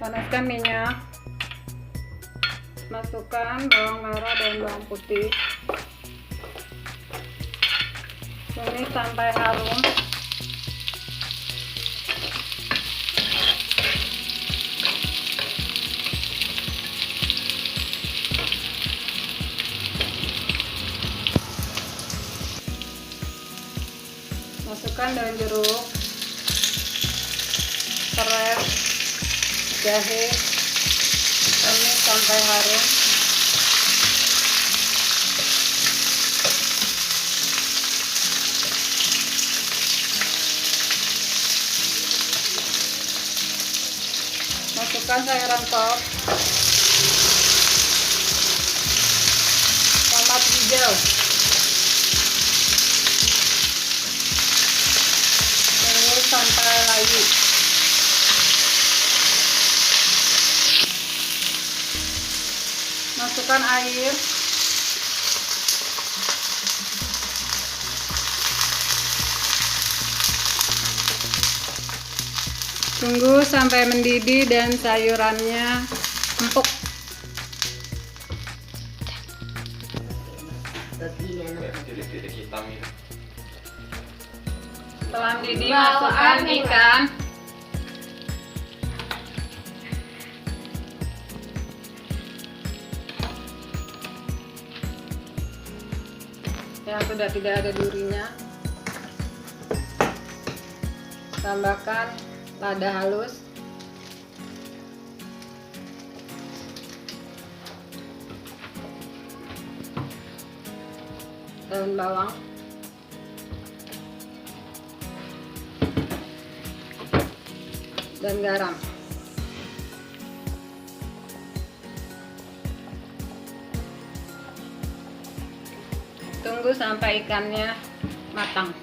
Panaskan minyak, masukkan bawang merah dan bawang putih, tumis sampai harum. Masukkan daun jeruk, sereh, jahe, tumis sampai harum. Masukkan sayuran pop, tomat hijau, tunggu sampai layu. Masukkan air, tunggu sampai mendidih dan sayurannya empuk. Setelah mendidih, masukkan ikan, yang sudah tidak ada durinya. Tambahkan lada halus, daun bawang, dan garam. Tunggu sampai ikannya matang.